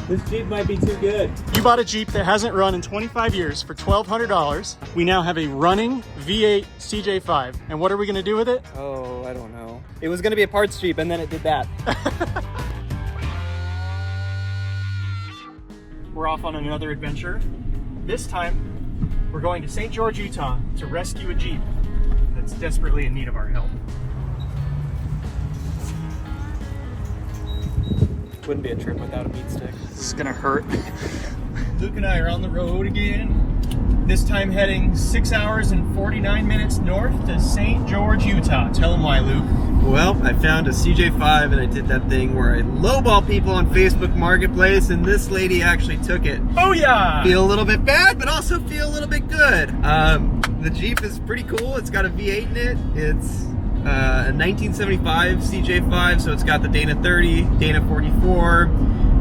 This Jeep might be too good. You bought a Jeep that hasn't run in 25 years for $1,200. We now have a running V8 CJ5. And what are we gonna do with it? Oh, I don't know. It was gonna be a parts Jeep and then it did that. We're off on another adventure. This time, we're going to St. George, Utah to rescue a Jeep that's desperately in need of our help. Wouldn't be a trip without a meat stick. This is gonna hurt. Luke and I are on the road again. This time heading 6 hours and 49 minutes north to St. George, Utah. Tell them why, Luke. Well, I found a CJ5 and I did that thing where I lowball people on Facebook Marketplace and this lady actually took it. Oh yeah! Feel a little bit bad, but also feel a little bit good. The Jeep is pretty cool. It's got a V8 in it. It's a 1975 CJ5, so it's got the Dana 30, Dana 44.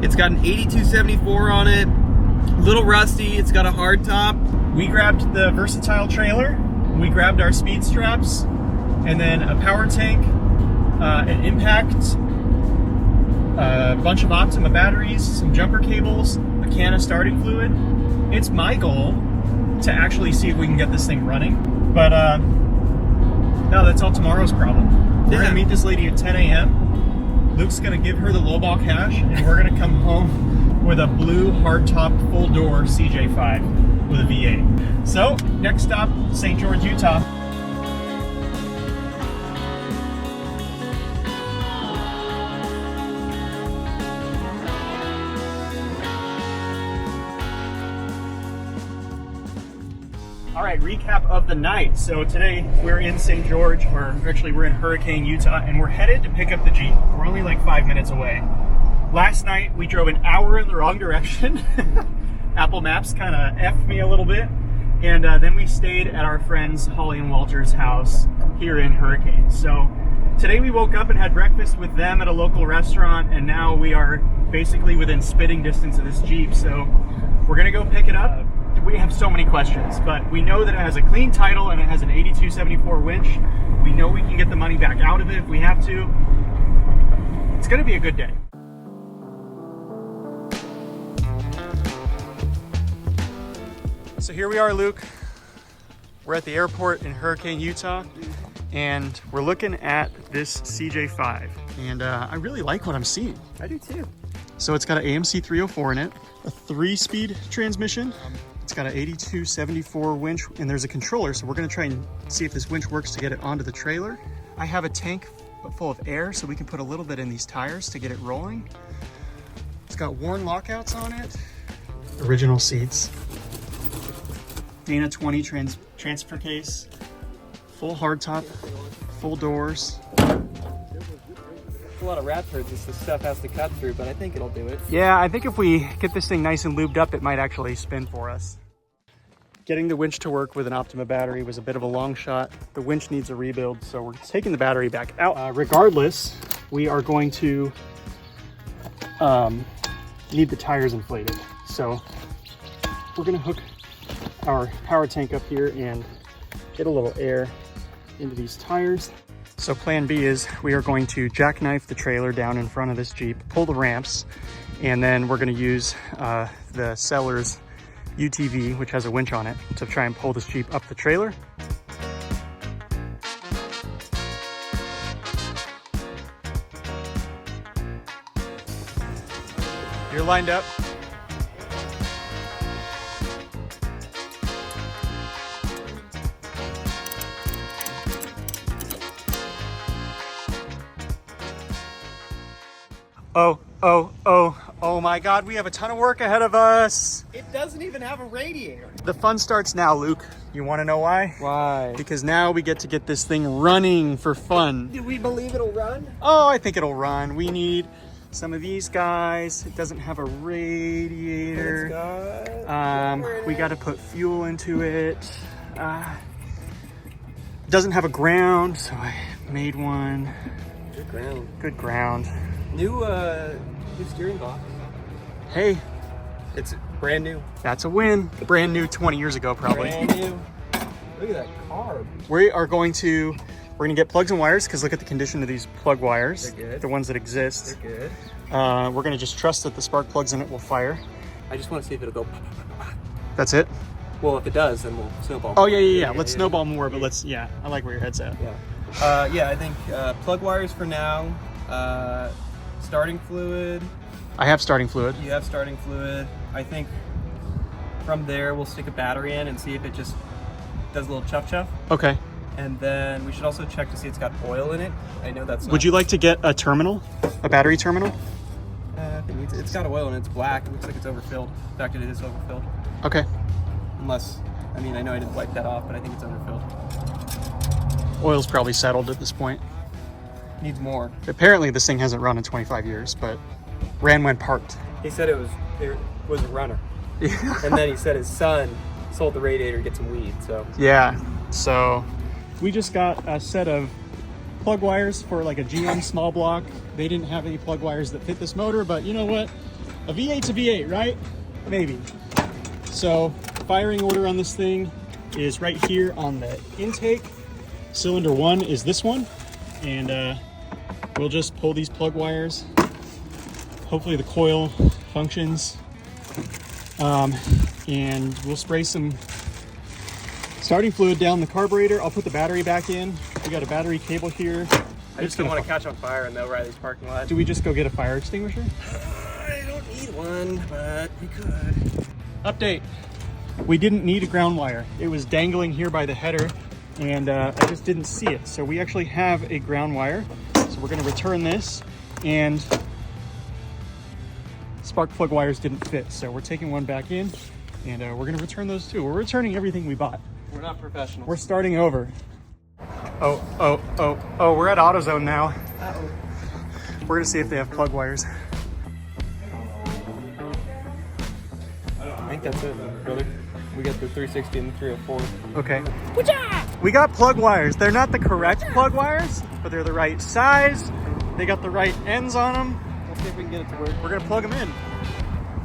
It's got an 8274 on it. A little rusty. It's got a hard top. We grabbed the versatile trailer. We grabbed our speed straps, and then a power tank, an impact, a bunch of Optima batteries, some jumper cables, a can of starting fluid. It's my goal to actually see if we can get this thing running, but no, that's all tomorrow's problem. We're gonna meet this lady at 10 a.m. Luke's gonna give her the lowball cash, and we're gonna come home with a blue hardtop full door CJ5 with a V8. So next stop, St. George, Utah. All right, recap of the night. So today we're in St. George, or actually we're in Hurricane, Utah, and we're headed to pick up the Jeep. We're only like 5 minutes away. Last night we drove an hour in the wrong direction. Apple Maps kind of effed me a little bit. And then we stayed at our friends Holly and Walter's house here in Hurricane. So today we woke up and had breakfast with them at a local restaurant, and now we are basically within spitting distance of this Jeep. So we're gonna go pick it up. We have so many questions, but we know that it has a clean title and it has an 8274 winch. We know we can get the money back out of it if we have to. It's gonna be a good day. So here we are, Luke. We're at the airport in Hurricane, Utah, and we're looking at this CJ5. And I really like what I'm seeing. I do too. So it's got an AMC 304 in it, a 3-speed transmission. It's got an 8274 winch, and there's a controller, so we're gonna try and see if this winch works to get it onto the trailer. I have a tank full of air, so we can put a little bit in these tires to get it rolling. It's got worn lockouts on it. Original seats. Dana 20 transfer case. Full hardtop, full doors. A lot of rat turds this stuff has to cut through, but I think it'll do it. Yeah, I think if we get this thing nice and lubed up, it might actually spin for us. Getting the winch to work with an Optima battery was a bit of a long shot. The winch needs a rebuild, so we're taking the battery back out. Regardless, we are going to need the tires inflated. So we're gonna hook our power tank up here and get a little air into these tires. So plan B is we are going to jackknife the trailer down in front of this Jeep, pull the ramps, and then we're going to use the seller's UTV, which has a winch on it, to try and pull this Jeep up the trailer. You're lined up. Oh my God, we have a ton of work ahead of us. It doesn't even have a radiator. The fun starts now, Luke. You want to know why? Why? Because now we get to get this thing running for fun. Do we believe it'll run? Oh, I think it'll run. We need some of these guys. It doesn't have a radiator. We got to put fuel into it. Doesn't have a ground, so I made one. Good ground. Good ground. New steering box. Hey, it's brand new. That's a win. Brand new 20 years ago, probably. Brand new. Look at that carb. We're gonna get plugs and wires, because look at the condition of these plug wires. They're good. The ones that exist. They're good. We're gonna just trust that the spark plugs in it will fire. I just want to see if it'll go. That's it? Well, if it does, then we'll snowball. Oh, yeah. Let's snowball more, but let's, I like where your head's at. Yeah, I think plug wires for now. Starting fluid. I have starting fluid. You have starting fluid. I think from there we'll stick a battery in and see if it just does a little chuff. Okay. And then we should also check to see it's got oil in it. I know that's not... Would you like to get a terminal? A battery terminal? I think it's got oil and it's black. It looks like it's overfilled. In fact, it is overfilled. Okay. Unless, I mean, I know I didn't wipe that off, but I think it's overfilled. Oil's probably settled at this point. Needs more. Apparently this thing hasn't run in 25 years, but ran when parked. He said it was a runner. Yeah. And then he said his son sold the radiator to get some weed, so. Yeah, so we just got a set of plug wires for like a GM small block. They didn't have any plug wires that fit this motor, but you know what? A V8's a V8, right? Maybe. So firing order on this thing is right here on the intake. Cylinder 1 is this one, and we'll just pull these plug wires. Hopefully the coil functions, and we'll spray some starting fluid down the carburetor. I'll put the battery back in. We got a battery cable here. I just don't want to catch on fire in the O'Reilly's parking lot. Do we just go get a fire extinguisher? I don't need one, but we could. Update. We didn't need a ground wire. It was dangling here by the header, and I just didn't see it. So we actually have a ground wire. So we're gonna return this, and spark plug wires didn't fit. So we're taking one back in, and we're gonna return those too. We're returning everything we bought. We're not professionals. We're starting over. Oh, we're at AutoZone now. Uh-oh. We're gonna see if they have plug wires. I think that's it, brother. We got the 360 and the 304. Okay. We got plug wires. They're not the correct plug wires, but they're the right size. They got the right ends on them. We'll see if we can get it to work. We're gonna plug them in.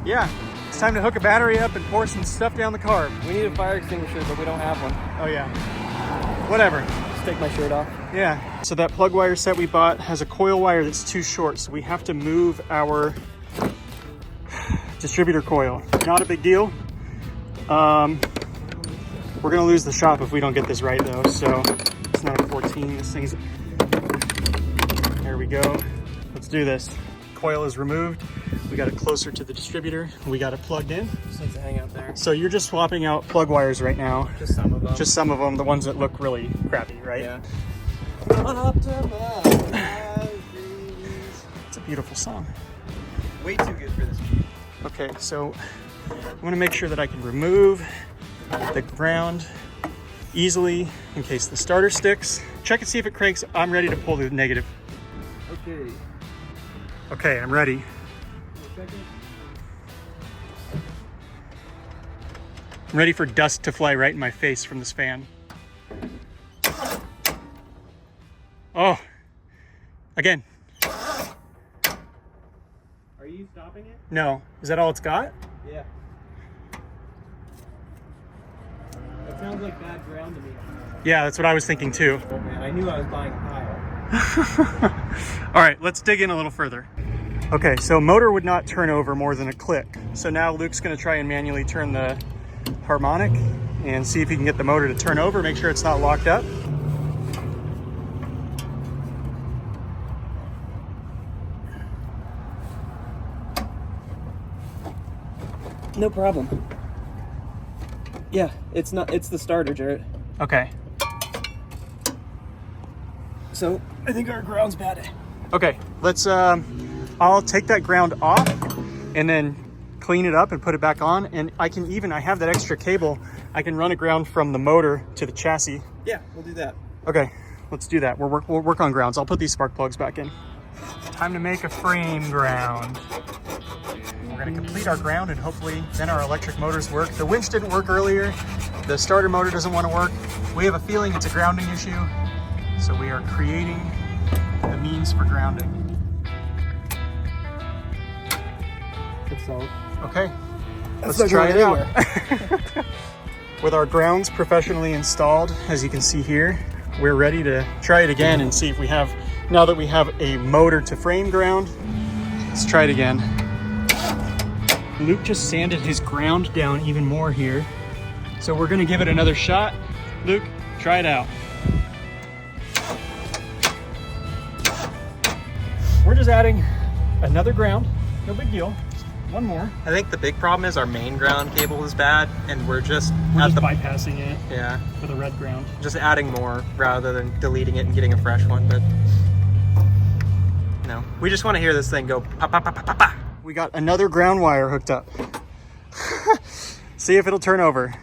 Yeah, it's time to hook a battery up and pour some stuff down the carb. We need a fire extinguisher, but we don't have one. Oh yeah. Whatever. Just take my shirt off. Yeah. So that plug wire set we bought has a coil wire that's too short, so we have to move our distributor coil. Not a big deal. We're gonna lose the shop if we don't get this right though. So it's not a 14, this thing's, there we go. Let's do this. Coil is removed. We got it closer to the distributor. We got it plugged in. Just needs to hang out there. So you're just swapping out plug wires right now. Just some of them. Just some of them, the ones that look really crappy, right? Yeah. It's a beautiful song. Way too good for this Jeep. Okay, so I'm gonna make sure that I can remove the ground easily in case the starter sticks. Check and see if it cranks. I'm ready to pull the negative. Okay. Okay, I'm ready. I'm ready for dust to fly right in my face from this fan. Oh, again. Are you stopping it? No, is that all it's got? Yeah. That sounds like bad ground to me. Yeah, that's what I was thinking too. Oh man, I knew I was buying a pile. All right, let's dig in a little further. Okay, so motor would not turn over more than a click. So now Luke's gonna try and manually turn the harmonic and see if he can get the motor to turn over, make sure it's not locked up. No problem. Yeah, it's the starter, Jarrett. Okay. So I think our ground's bad. Okay, let's, I'll take that ground off and then clean it up and put it back on. And I have that extra cable. I can run a ground from the motor to the chassis. Yeah, we'll do that. Okay, let's do that. We'll work on grounds. I'll put these spark plugs back in. Time to make a frame ground. We're gonna complete our ground and hopefully then our electric motors work. The winch didn't work earlier. The starter motor doesn't want to work. We have a feeling it's a grounding issue. So we are creating the means for grounding. So, okay, let's try it out. With our grounds professionally installed, as you can see here, we're ready to try it again and see if we have, now that we have a motor to frame ground, Let's try it again. Luke just sanded his ground down even more here. So we're gonna give it another shot. Luke, try it out. We're just adding another ground, no big deal. One more. I think the big problem is our main ground cable is bad, and we're just bypassing it. Yeah. For the red ground. Just adding more rather than deleting it and getting a fresh one, but no. We just want to hear this thing go pa pa pa pa pa pa. We got another ground wire hooked up. See if it'll turn over.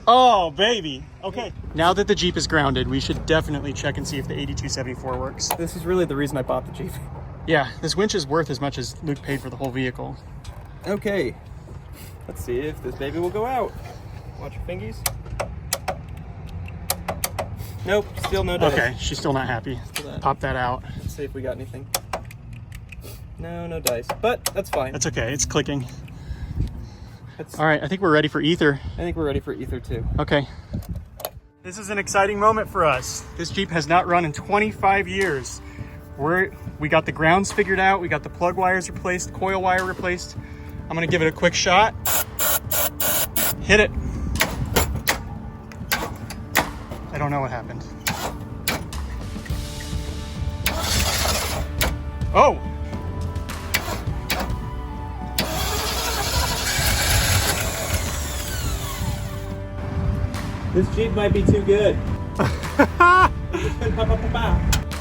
Oh, baby. Okay. Now that the Jeep is grounded, we should definitely check and see if the 8274 works. This is really the reason I bought the Jeep. Yeah, this winch is worth as much as Luke paid for the whole vehicle. Okay. Let's see if this baby will go out. Watch your fingies. Nope, still no dice. Okay, she's still not happy. Pop that out. Let's see if we got anything. No, no dice. But that's fine. That's okay, it's clicking. All right, I think we're ready for ether. I think we're ready for ether too. Okay. This is an exciting moment for us. This Jeep has not run in 25 years. We got the grounds figured out. We got the plug wires replaced, coil wire replaced. I'm gonna give it a quick shot. Hit it. I don't know what happened. Oh! This Jeep might be too good.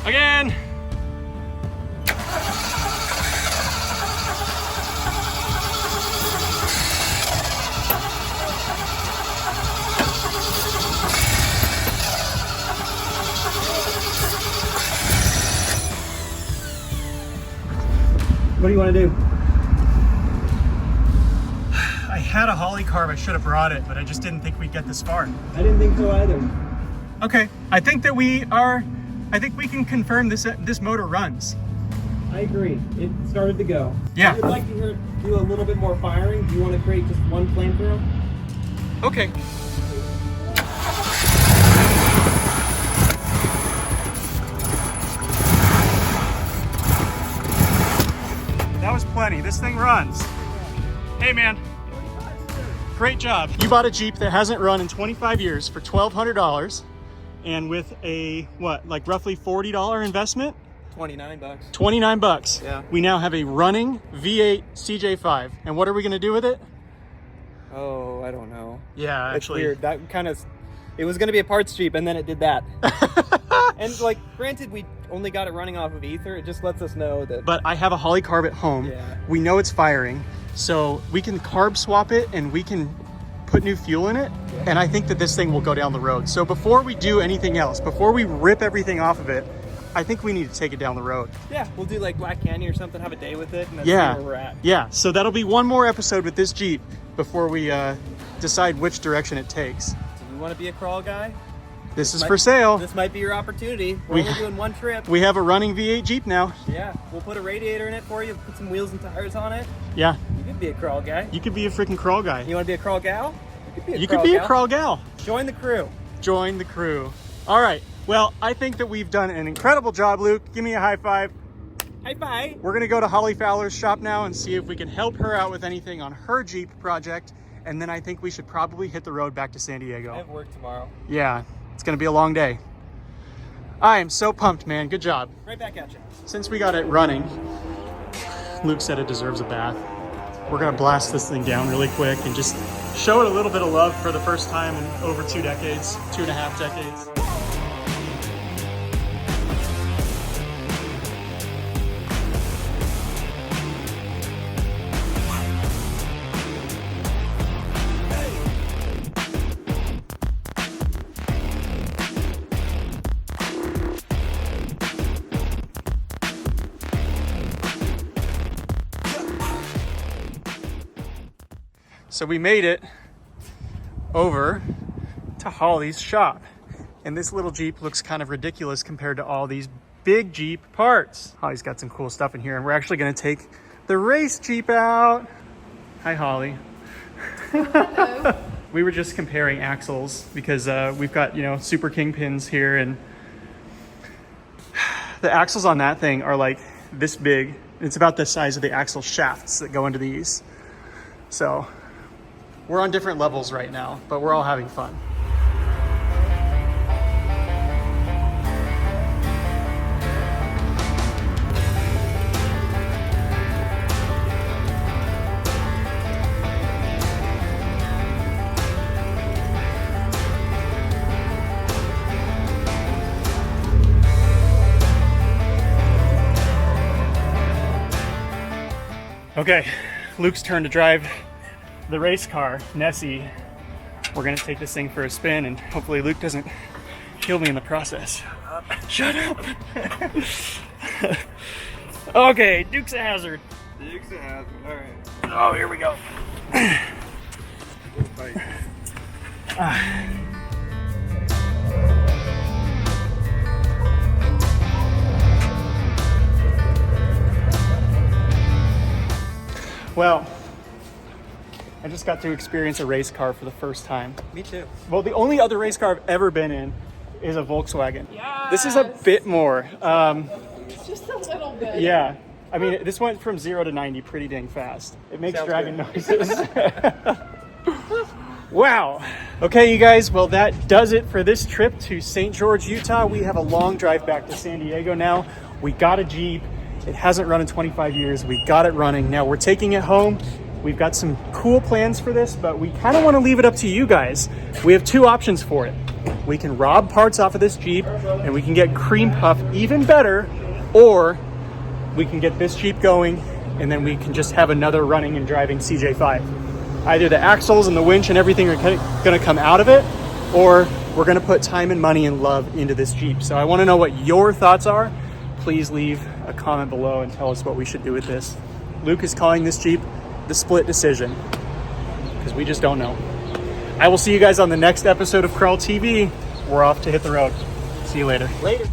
Again! What do you want to do? I had a Holly carb, I should have brought it, but I just didn't think we'd get this far. I didn't think so either. Okay, I think we can confirm this motor runs. I agree. It started to go. Yeah. If you'd like to hear it do a little bit more firing, do you want to create just one flamethrower? Okay. That was plenty. This thing runs. Hey, man. Great job. You bought a Jeep that hasn't run in 25 years for $1,200 and with a, what, like roughly $40 investment? 29 bucks. 29 bucks. Yeah. We now have a running V8 CJ5. And what are we going to do with it? Oh, I don't know. Yeah, actually. It's weird. That kind of, it was going to be a parts Jeep and then it did that. And like, granted, we only got it running off of ether. It just lets us know that. But I have a Holly carb at home. Yeah. We know it's firing. So we can carb swap it and we can put new fuel in it. Yeah. And I think that this thing will go down the road. So before we do anything else, before we rip everything off of it, I think we need to take it down the road. Yeah, we'll do like Black Canyon or something, have a day with it, and that's Yeah. where we're at. Yeah, so that'll be one more episode with this Jeep before we decide which direction it takes. Do you want to be a crawl guy? This is for sale. This might be your opportunity. We're only doing one trip. We have a running V8 Jeep now. Yeah, we'll put a radiator in it for you, put some wheels and tires on it. Yeah. You could be a crawl guy. You could be a freaking crawl guy. You want to be a crawl gal? You could be a crawl gal. Join the crew. Join the crew. All right. Well, I think that we've done an incredible job, Luke. Give me a high five. High five. We're going to go to Holly Fowler's shop now and see if we can help her out with anything on her Jeep project. And then I think we should probably hit the road back to San Diego. I have work tomorrow. Yeah, it's going to be a long day. I am so pumped, man. Good job. Right back at you. Since we got it running, Luke said it deserves a bath. We're going to blast this thing down really quick and just show it a little bit of love for the first time in over 2 decades, 2.5 decades. So we made it over to Holly's shop. And this little Jeep looks kind of ridiculous compared to all these big Jeep parts. Holly's got some cool stuff in here, and we're actually gonna take the race Jeep out. Hi, Holly. Hello. We were just comparing axles because we've got, you know, Super King pins here, and the axles on that thing are like this big It's about the size of the axle shafts that go into these. So we're on different levels right now, but we're all having fun. Okay, Luke's turn to drive the race car, Nessie. We're gonna take this thing for a spin and hopefully Luke doesn't kill me in the process. Shut up! Okay, Duke's a hazard. Duke's a hazard, alright. Oh, here we go. Well, I just got to experience a race car for the first time. Me too. Well, the only other race car I've ever been in is a Volkswagen. Yes. This is a bit more. Just a little bit. Yeah. I mean, this went from 0 to 90 pretty dang fast. It makes Sounds dragon good. noises. Wow. Okay, you guys, well, that does it for this trip to St. George, Utah. We have a long drive back to San Diego now. We got a Jeep. It hasn't run in 25 years. We got it running. Now we're taking it home. We've got some cool plans for this, but we kind of want to leave it up to you guys. We have two options for it. We can rob parts off of this Jeep and we can get CreamPuff even better, or we can get this Jeep going and then we can just have another running and driving CJ5. Either the axles and the winch and everything are going to come out of it, or we're going to put time and money and love into this Jeep. So I want to know what your thoughts are. Please leave a comment below and tell us what we should do with this. Luke is calling this Jeep the split decision because we just don't know. I will see you guys on the next episode of Crawl TV. We're off to hit the road. See you later. Later.